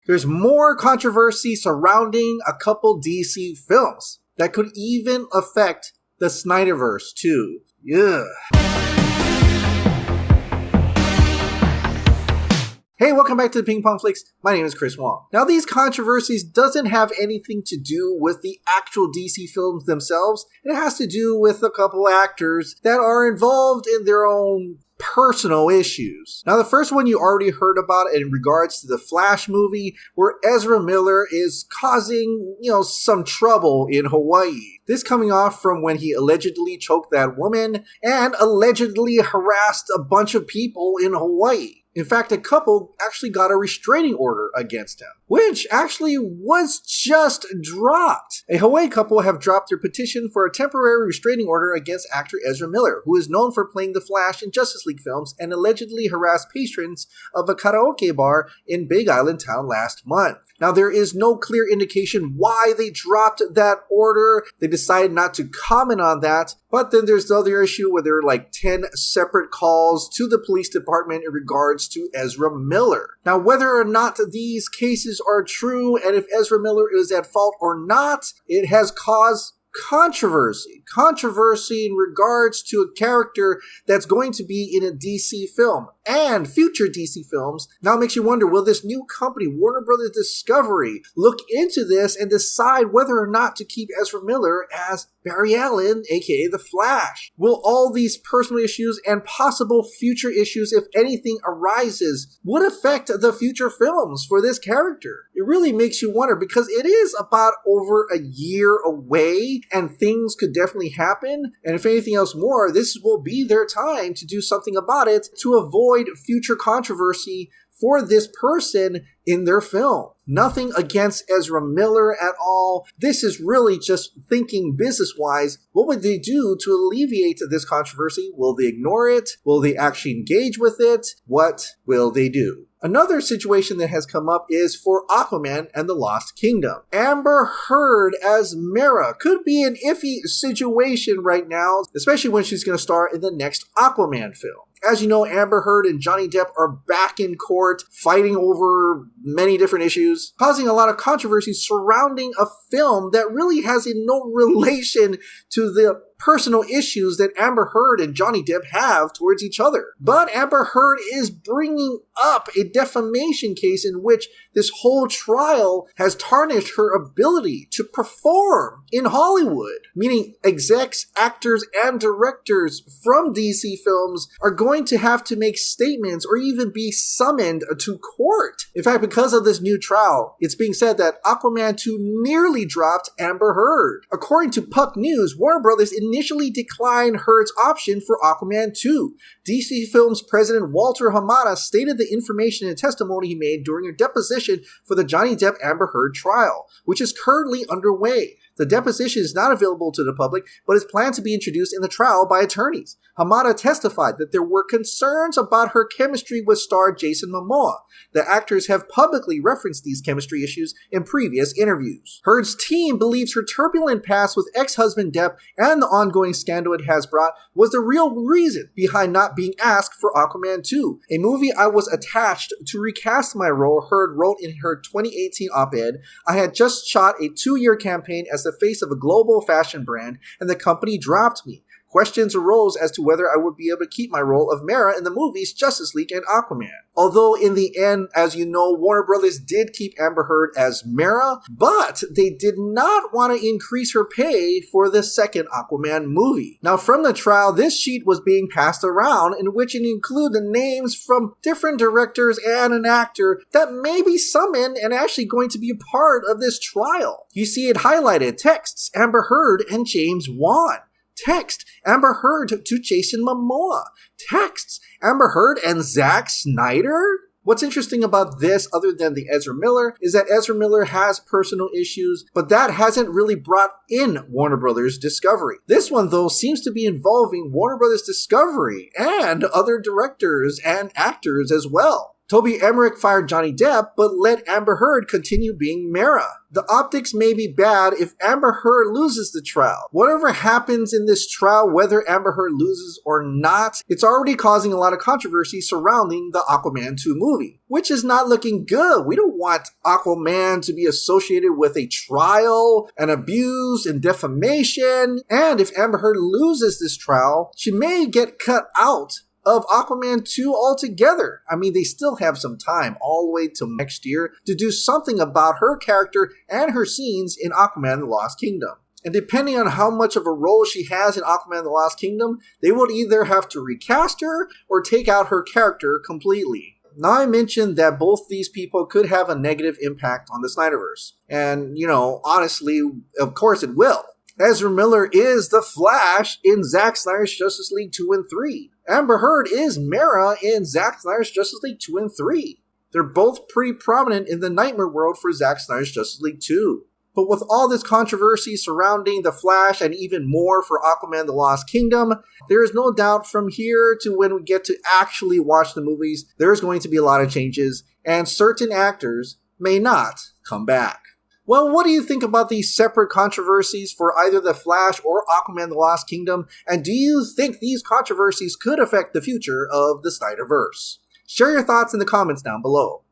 There's more controversy surrounding a couple DC films that could even affect the Snyderverse too. Yeah. Hey, welcome back to the Ping Pong Flix. My name is Chris Wong. Now, these controversies doesn't have anything to do with the actual DC films themselves. It has to do with a couple actors that are involved in their own personal issues. Now, the first one you already heard about in regards to the Flash movie, where Ezra Miller is causing, some trouble in Hawaii. This coming off from when he allegedly choked that woman and allegedly harassed a bunch of people in Hawaii. In fact, a couple actually got a restraining order against him, which actually was just dropped. A Hawaii couple have dropped their petition for a temporary restraining order against actor Ezra Miller, who is known for playing the Flash in Justice League films and allegedly harassed patrons of a karaoke bar in Big Island town last month. Now, there is no clear indication why they dropped that order. They decided not to comment on that. But then there's the other issue where there are like 10 separate calls to the police department in regards to Ezra Miller. Now, whether or not these cases are true and if Ezra Miller is at fault or not, it has caused controversy in regards to a character that's going to be in a DC film and future DC films. Now it makes you wonder, will this new company, Warner Brothers Discovery, look into this and decide whether or not to keep Ezra Miller as Barry Allen, aka the Flash? Will all these personal issues and possible future issues, if anything arises, would affect the future films for this character? It really makes you wonder, because it is about over a year away and things could definitely happen. And if anything else more, this will be their time to do something about it to avoid future controversy for this person in their film. Nothing against Ezra Miller at all. This is really just thinking business-wise. What would they do to alleviate this controversy? Will they ignore it? Will they actually engage with it? What will they do? Another situation that has come up is for Aquaman and the Lost Kingdom. Amber Heard as Mera could be an iffy situation right now, especially when she's going to star in the next Aquaman film. As you know, Amber Heard and Johnny Depp are back in court fighting over many different issues, causing a lot of controversy surrounding a film that really has no relation to the personal issues that Amber Heard and Johnny Depp have towards each other. But Amber Heard is bringing up a defamation case in which this whole trial has tarnished her ability to perform in Hollywood, meaning execs, actors, and directors from DC films are going to have to make statements or even be summoned to court. In fact, because of this new trial, it's being said that Aquaman 2 nearly dropped Amber Heard. According to Puck News, Warner Brothers initially declined Heard's option for Aquaman 2. DC Films president Walter Hamada stated the information in a testimony he made during a deposition for the Johnny Depp Amber Heard trial, which is currently underway. The deposition is not available to the public, but is planned to be introduced in the trial by attorneys. Hamada testified that there were concerns about her chemistry with star Jason Momoa. The actors have publicly referenced these chemistry issues in previous interviews. Heard's team believes her turbulent past with ex-husband Depp and the ongoing scandal it has brought was the real reason behind not being asked for Aquaman 2, a movie I was attached to recast my role, Heard wrote in her 2018 op-ed. I had just shot a 2-year campaign as the face of a global fashion brand, and the company dropped me. Questions arose as to whether I would be able to keep my role of Mera in the movies Justice League and Aquaman. Although in the end, as you know, Warner Brothers did keep Amber Heard as Mera, but they did not want to increase her pay for the second Aquaman movie. Now, from the trial, this sheet was being passed around, in which it included names from different directors and an actor that may be summoned and actually going to be a part of this trial. You see it highlighted: texts, Amber Heard and James Wan. Text, Amber Heard to Jason Momoa. Texts, Amber Heard and Zack Snyder? What's interesting about this, other than the Ezra Miller, is that Ezra Miller has personal issues, but that hasn't really brought in Warner Brothers Discovery. This one, though, seems to be involving Warner Brothers Discovery and other directors and actors as well. Toby Emmerich fired Johnny Depp, but let Amber Heard continue being Mera. The optics may be bad if Amber Heard loses the trial. Whatever happens in this trial, whether Amber Heard loses or not, it's already causing a lot of controversy surrounding the Aquaman 2 movie, which is not looking good. We don't want Aquaman to be associated with a trial, and abuse, and defamation. And if Amber Heard loses this trial, she may get cut out of Aquaman 2 altogether. I mean, they still have some time all the way till next year to do something about her character and her scenes in Aquaman the Lost Kingdom. And depending on how much of a role she has in Aquaman the Lost Kingdom, they will either have to recast her or take out her character completely. Now, I mentioned that both these people could have a negative impact on the Snyderverse. And, honestly, of course it will. Ezra Miller is the Flash in Zack Snyder's Justice League 2 and 3. Amber Heard is Mera in Zack Snyder's Justice League 2 and 3. They're both pretty prominent in the nightmare world for Zack Snyder's Justice League 2. But with all this controversy surrounding the Flash and even more for Aquaman the Lost Kingdom, there is no doubt from here to when we get to actually watch the movies, there's going to be a lot of changes, and certain actors may not come back. Well, what do you think about these separate controversies for either The Flash or Aquaman the Lost Kingdom? And do you think these controversies could affect the future of the Snyderverse? Share your thoughts in the comments down below.